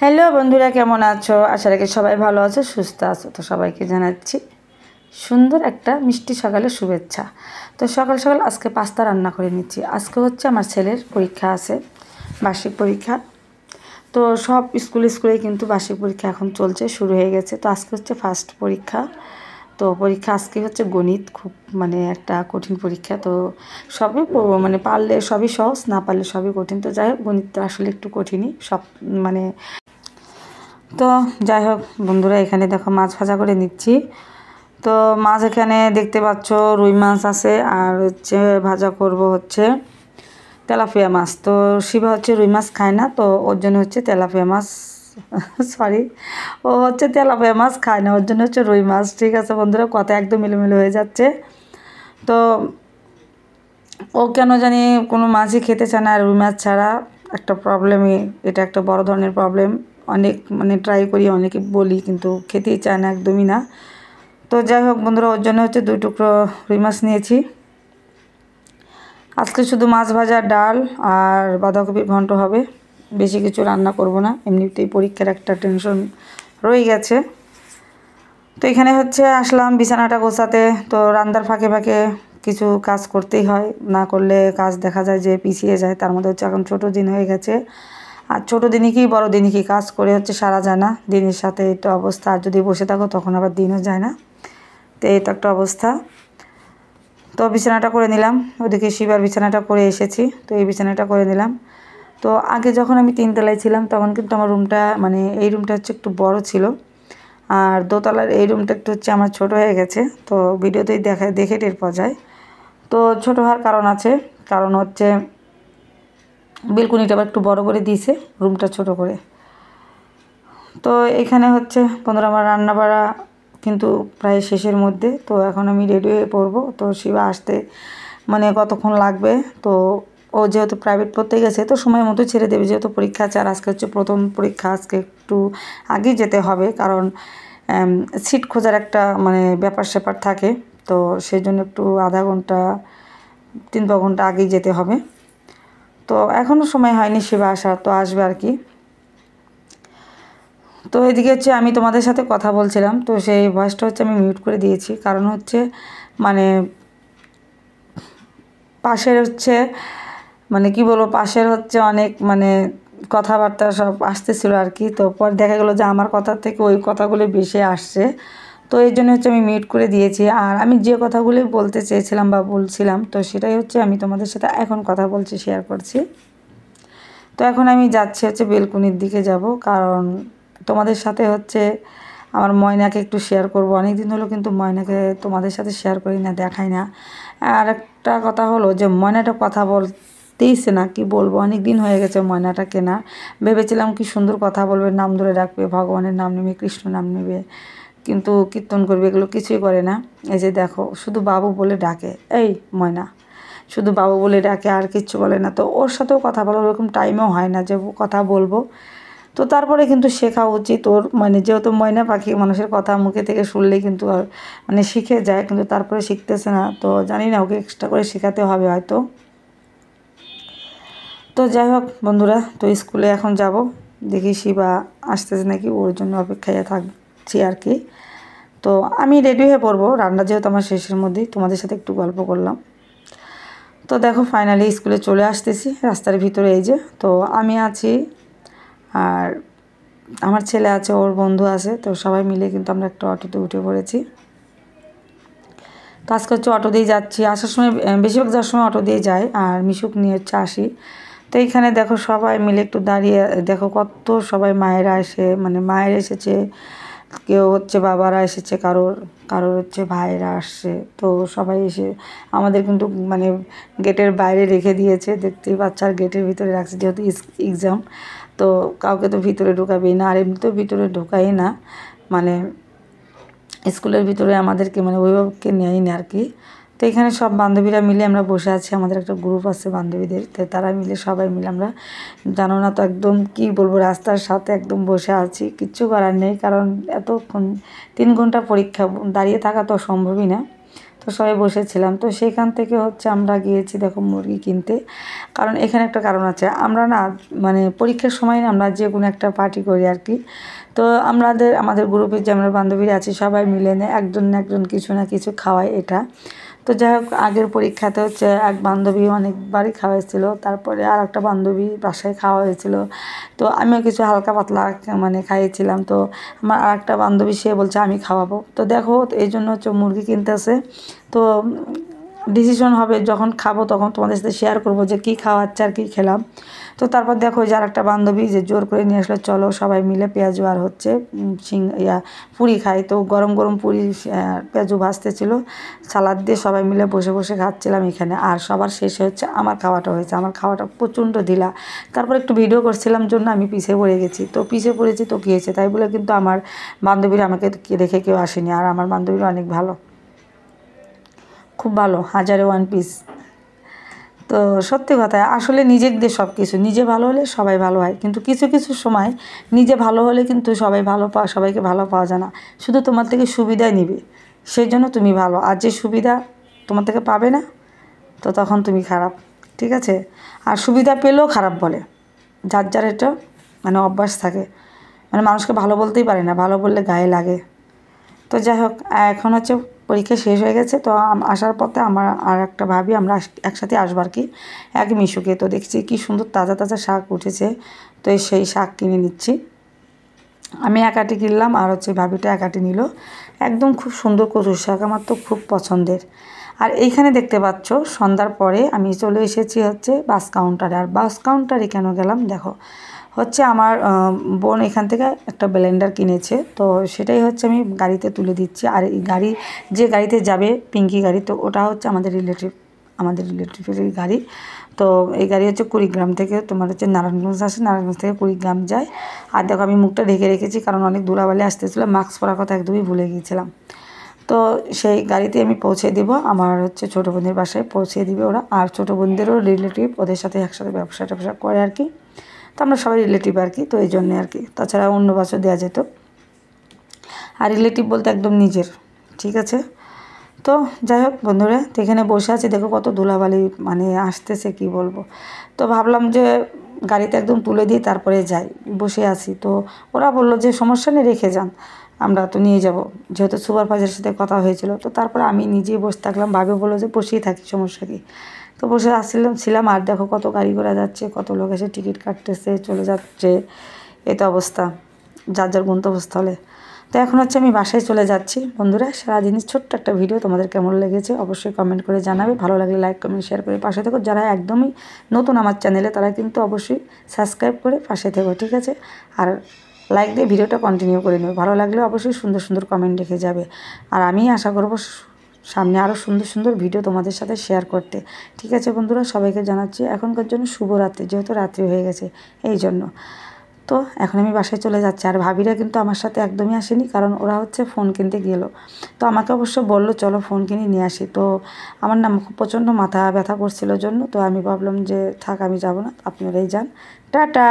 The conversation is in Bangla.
হ্যালো বন্ধুরা, কেমন আছো? আশা রাখি সবাই ভালো আছো, সুস্থ আছো। তো সবাইকে জানাচ্ছি সুন্দর একটা মিষ্টি সকালের শুভেচ্ছা। তো সকাল সকাল আজকে পাস্তা রান্না করে নিচ্ছি। আজকে হচ্ছে আমার ছেলের পরীক্ষা আছে, বার্ষিক পরীক্ষা। তো সব স্কুলে কিন্তু বার্ষিক পরীক্ষা এখন চলছে, শুরু হয়ে গেছে। তো আজকে হচ্ছে ফার্স্ট পরীক্ষা। তো পরীক্ষা আজকে হচ্ছে গণিত, খুব একটা কঠিন পরীক্ষা। তো সবই পারলে সবই সহজ, না পারলে সবই কঠিন। তো যাই হোক, গণিতটা আসলে একটু কঠিনই সব মানে তো যাই হোক বন্ধুরা, এখানে দেখো মাছ ভাজা করে নিচ্ছি। তো মাছ এখানে দেখতে পাচ্ছ রুই মাছ আছে, আর হচ্ছে ভাজা করব হচ্ছে তেলাপিয়া মাছ। তো শিবা হচ্ছে রুই মাছ খায় না, তো ওর জন্য হচ্ছে তেলাপিয়া মাছ সরি, ও হচ্ছে তেলাপিয়া মাছ খায় না, ওর জন্য হচ্ছে রুই মাছ। ঠিক আছে বন্ধুরা, কথা একদম মিলেমিলে হয়ে যাচ্ছে। তো ও কেন জানি কোনো মাছই খেতে চায় না, আর রুই মাছ ছাড়া একটা প্রবলেমই, এটা একটা বড় ধরনের প্রবলেম। অনেক ট্রাই করি, অনেকে বলি, কিন্তু খেতেই চায় না, একদমই না। তো যাই হোক বন্ধুরা, ওর জন্য হচ্ছে 2 টুকরো রুই মাছ নিয়েছি। আজকে শুধু মাছ ভাজা, ডাল আর বাঁধাকপির ঘন্ট হবে, বেশি কিছু রান্না করব না। এমনিতেই পরীক্ষার একটা টেনশন রয়ে গেছে। তো এখানে হচ্ছে আসলাম বিছানাটা গোছাতে। তো রান্নার ফাঁকে ফাঁকে কিছু কাজ করতেই হয়, না করলে কাজ দেখা যায় যে পিছিয়ে যায়। তার মধ্যে হচ্ছে এখন ছোটো দিন হয়ে গেছে, আর ছোটো দিনই কি বড় দিনই কি, কাজ করে হচ্ছে সারা যায় না, দিনের সাথে এটা অবস্থা। আর যদি বসে থাকো তখন আবার দিনও যায় না। তো এই তো একটা অবস্থা। তো বিছানাটা করে নিলাম, ওদিকে শিবার বিছানাটা করে এসেছি। তো এই বিছানাটা করে নিলাম। তো আগে যখন আমি 3 তলায় ছিলাম তখন কিন্তু আমার রুমটা এই রুমটা হচ্ছে একটু বড় ছিল, আর দোতলার এই রুমটা একটু হচ্ছে আমার ছোট হয়ে গেছে। তো ভিডিওতেই দেখে টের পাওয়া যায়। তো ছোট হওয়ার কারণ আছে, কারণ হচ্ছে বেলকুনিটা আবার একটু বড় করে দিয়েছে, রুমটা ছোট করে। তো এখানে হচ্ছে 15 আমার রান্না বাড়া কিন্তু প্রায় শেষের মধ্যে। তো এখন আমি রেডি হয়ে পড়বো। তো শিবা আসতে কতক্ষণ লাগবে। তো ও যেহেতু প্রাইভেট পড়তে গেছে, তো সময় মতো ছেড়ে দেবে, যেহেতু পরীক্ষা আছে। আর আজকে হচ্ছে প্রথম পরীক্ষা, আজকে একটু আগেই যেতে হবে, কারণ সিট খোঁজার একটা ব্যাপার স্যাপার থাকে। তো সেই জন্য একটু আধা ঘন্টা 3 ঘন্টা আগেই যেতে হবে। তো এখনও সময় হয়নি শিবা আসার, তো আসবে আর কি। তো এদিকে হচ্ছে আমি তোমাদের সাথে কথা বলছিলাম, তো সেই ভয়েসটা হচ্ছে আমি মিউট করে দিয়েছি, কারণ হচ্ছে পাশের হচ্ছে কি বলবো, পাশের হচ্ছে অনেক কথাবার্তা সব আসতেছিল আর কি। তো পরে দেখা গেলো যে আমার কথা থেকে ওই কথাগুলো বেশি আসছে। তো এই জন্য হচ্ছে আমি মিউট করে দিয়েছি। আর আমি যে কথাগুলি বলতে চেয়েছিলাম বা বলছিলাম, তো সেটাই হচ্ছে আমি তোমাদের সাথে এখন কথা বলছি, শেয়ার করছি। তো এখন আমি যাচ্ছি হচ্ছে বেলকুনির দিকে যাব, কারণ তোমাদের সাথে হচ্ছে আমার ময়নাকে একটু শেয়ার করব। অনেক দিন হলো কিন্তু ময়নাকে তোমাদের সাথে শেয়ার করি না, দেখাই না। আর একটা কথা হলো যে ময়নাটা কথা বলতেইছে না, কি বলবো, অনেক দিন হয়ে গেছে ময়নাটা কেনা। ভেবেছিলাম কি সুন্দর কথা বলবে, নাম ধরে ডাকবে, ভগবানের নাম নেবে, কৃষ্ণ নাম নেবে, কিন্তু কীর্তন করবে, এগুলো কিছুই করে না। এই যে দেখো, শুধু বাবু বলে ডাকে, এই ময়না শুধু বাবু বলে ডাকে, আর কিচ্ছু বলে না। তো ওর সাথেও কথা বলার ওরকম টাইমও হয় না যে কথা বলবো। তো তারপরে কিন্তু শেখা উচিত ওর, যেহেতু ময়না পাখি, মানুষের কথা মুখে থেকে শুনলেই কিন্তু আর শিখে যায়, কিন্তু তারপরে শিখতেছে না। তো জানি না, ওকে এক্সট্রা করে শেখাতে হবে হয়তো। তো যাই হোক বন্ধুরা, তো স্কুলে এখন যাব, দেখি শিবা আসতেছে নাকি, ওর জন্য অপেক্ষায় থাকছি আর কি। তো আমি রেডি হয়ে পড়বো, রান্না যেহেতু আমার শেষের মধ্যেই, তোমাদের সাথে একটু গল্প করলাম। তো দেখো ফাইনালি স্কুলে চলে আসতেছি, রাস্তার ভিতরে এই যে। তো আমি আছি, আর আমার ছেলে আছে, ওর বন্ধু আছে। তো সবাই মিলে কিন্তু আমরা একটা অটোতে উঠে পড়েছি। তো আজকে হচ্ছে অটো দিয়ে যাচ্ছি, আসার সময় বেশিরভাগ যাওয়ার সময় অটো দিয়ে যাই, আর মিশুক নিয়ে হচ্ছে আসি। তো এইখানে দেখো সবাই মিলে একটু দাঁড়িয়ে দেখো, কত সবাই মায়েরা এসে মায়ের এসেছে, কেউ হচ্ছে বাবারা এসেছে, কারোর কারোর হচ্ছে ভাইরা আসছে। তো সবাই এসে আমাদের কিন্তু গেটের বাইরে রেখে দিয়েছে, দেখতেই বাচ্চার গেটের ভিতরে রাখছে, যেহেতু এক্সাম। তো কাউকে তো ভিতরে ঢোকাবেই না, আর এমনিতেও ভিতরে ঢোকাই না, স্কুলের ভিতরে আমাদেরকে অভিভাবককে নেয়ই না আর কি। তো এখানে সব বান্ধবীরা মিলে আমরা বসে আছি, আমাদের একটা গ্রুপ আছে বান্ধবীদের। তো তারা মিলে সবাই মিলে আমরা, জানো না তো, একদম কি বলবো, রাস্তার সাথে একদম বসে আছি, কিচ্ছু করার নেই, কারণ এতক্ষণ 3 ঘন্টা পরীক্ষা, দাঁড়িয়ে থাকা তো সম্ভবই না। তো তো সবাই বসেছিলাম। তো সেখান থেকে হচ্ছে আমরা গিয়েছি দেখো মুরগি কিনতে। কারণ এখানে একটা কারণ আছে, আমরা না মানে পরীক্ষার সময় না আমরা যে কোনো একটা পার্টি করি আর কি। তো আমাদের গ্রুপের যে আমরা বান্ধবীরা আছি সবাই মিলে নেয়, একজন না একজন কিছু না কিছু খাওয়ায় এটা। তো যাই হোক, আগের পরীক্ষাতে হচ্ছে এক বান্ধবী অনেকবারই খাওয়াইছিল, তারপরে আর একটা বান্ধবী বাসায় খাওয়া হয়েছিল। তো আমিও কিছু হালকা পাতলা মানে খাইয়েছিলাম। তো আমার আর একটা বান্ধবী সে বলছে আমি খাওয়াবো। তো দেখো এই জন্য হচ্ছে মুরগি কিনতেছে। তো ডিসিশন হবে যখন খাবো তখন তোমাদের সাথে শেয়ার করবো যে কী খাওয়াচ্ছে আর কী খেলাম। তো তারপর দেখো যে আর একটা বান্ধবী যে জোর করে নিয়ে আসলো, চলো সবাই মিলে পেঁয়াজু আর হচ্ছে পুরি খাই। তো গরম গরম পুরি পেঁয়াজু ভাজতেছিল, সালাদ দিয়ে সবাই মিলে বসে বসে খাচ্ছিলাম এখানে। আর সবার শেষে হচ্ছে আমার খাওয়াটা হয়েছে, আমার খাওয়াটা প্রচণ্ড ঢিলা। তারপর একটু ভিডিও করছিলাম জন্য আমি পিছিয়ে পড়ে গেছি। তো পিছিয়ে পড়েছি তো কী হয়েছে, তাই বলে কিন্তু আমার বান্ধবীরা আমাকে দেখে কেউ আসেনি। আর আমার বান্ধবীরা অনেক ভালো, খুব ভালো, হাজারে ওয়ান পিস। তো সত্যি কথা, আসলে নিজেদের সব কিছু নিজে ভালো হলে সবাই ভালো হয়, কিন্তু কিছু কিছু সময় নিজে ভালো হলে কিন্তু সবাইকে ভালো পাওয়া যায় না। শুধু তোমার থেকে সুবিধাই নিবে, সেই জন্য তুমি ভালো। আর যে সুবিধা তোমার থেকে পাবে না, তো তখন তুমি খারাপ, ঠিক আছে। আর সুবিধা পেলেও খারাপ বলে, যার যার এটা মানে অভ্যাস থাকে, মানে মানুষকে ভালো বলতেই পারে না, ভালো বললে গায়ে লাগে। তো যাই হোক, এখন হচ্ছে পরীক্ষা শেষ হয়ে গেছে। তো আসার পথে আমার আর একটা ভাবি আমরা একসাথে আসবো আর কি, এক মিশুকে। তো দেখছি কি সুন্দর তাজা তাজা শাক উঠেছে, তো সেই শাক কিনে নিচ্ছি। আমি একাটি কিনলাম আর হচ্ছে ভাবিটা একাটি নিল। একদম খুব সুন্দর কচুর শাক, আমার তো খুব পছন্দের। আর এইখানে দেখতে পাচ্ছ সন্ধ্যার পরে আমি চলে এসেছি হচ্ছে বাস কাউন্টারে। আর বাস কাউন্টারে কেন গেলাম দেখো, হচ্ছে আমার বোন এখান থেকে একটা ব্লেন্ডার কিনেছে, তো সেটাই হচ্ছে আমি গাড়িতে তুলে দিচ্ছি। আর এই গাড়ি যে গাড়িতে যাবে পিঙ্কি গাড়ি, তো ওটা হচ্ছে আমাদের রিলেটিভেরই গাড়ি। তো এই গাড়ি হচ্ছে কুড়িগ্রাম থেকে তোমার হচ্ছে নারায়ণগঞ্জ আসে, নারায়ণগঞ্জ থেকে কুড়িগ্রাম যায়। আর দেখো আমি মুখটা ঢেকে রেখেছি কারণ অনেক ধুলাবালি আসতেছিল, মাস্ক পরার কথা একদমই ভুলে গিয়েছিলাম। তো সেই গাড়িতে আমি পৌঁছে দিব, আমার হচ্ছে ছোটো বোনের বাসায় পৌঁছে দিবে ওরা। আর ছোটো বোনদেরও রিলেটিভ, ওদের সাথে একসাথে ব্যবসা ট্যাবসা করে আর কি। তো আমরা সবাই রিলেটিভ আর কি, তো এই জন্যে আর কি, তাছাড়া অন্য বাসও দেওয়া যেত। আর রিলেটিভ বলতে একদম নিজের, ঠিক আছে। তো যাই হোক বন্ধুরা, তো এখানে বসে আছি, দেখো কত ধুলাবালি মানে আসতেছে কি বলবো। তো ভাবলাম যে গাড়িতে একদম তুলে দিই তারপরে যাই, বসে আছি। তো ওরা বললো যে সমস্যা নেই রেখে যান, আমরা তো নিয়ে যাব, যেহেতু সুপারভাইজারের সাথে কথা হয়েছিল। তো তারপরে আমি নিজেই বসে থাকলাম, ভাবে বললো যে বসেই থাকি, সমস্যা কী। তো বসে ছিলাম। আর দেখো কত গাড়ি ঘোড়া যাচ্ছে, কত লোক এসে টিকিট কাটতেছে, চলে যাচ্ছে, এই তো অবস্থা যার যার গন্তব্যস্থলে। তো এখন হচ্ছে আমি বাসায় চলে যাচ্ছি বন্ধুরা। সারাদিনের ছোট্ট একটা ভিডিও, তোমাদের কেমন লেগেছে অবশ্যই কমেন্ট করে জানাবে। ভালো লাগলে লাইক কমেন্ট শেয়ার করে পাশে থেকো। যারা একদমই নতুন আমার চ্যানেলে তারা কিন্তু অবশ্যই সাবস্ক্রাইব করে পাশে থেকো, ঠিক আছে। আর লাইক দিয়ে ভিডিওটা কন্টিনিউ করে নেবে, ভালো লাগলে অবশ্যই সুন্দর সুন্দর কমেন্ট রেখে যাবে। আর আমি আশা করবো সামনে আরও সুন্দর সুন্দর ভিডিও তোমাদের সাথে শেয়ার করতে, ঠিক আছে বন্ধুরা। সবাইকে জানাচ্ছি এখনকার জন্য শুভরাত্রি, যেহেতু রাত্রি হয়ে গেছে এই জন্য। তো এখন আমি বাসায় চলে যাচ্ছি। আর ভাবিরা কিন্তু আমার সাথে একদমই আসেনি, কারণ ওরা হচ্ছে ফোন কিনতে গেল। তো আমাকে অবশ্য বললো চলো ফোন কিনে নিয়ে আসি। তো আমার না প্রচণ্ড মাথা ব্যথা করছিল জন্য, তো আমি ভাবলাম যে থাক আমি যাব না, আপনারাই যান, টাটা।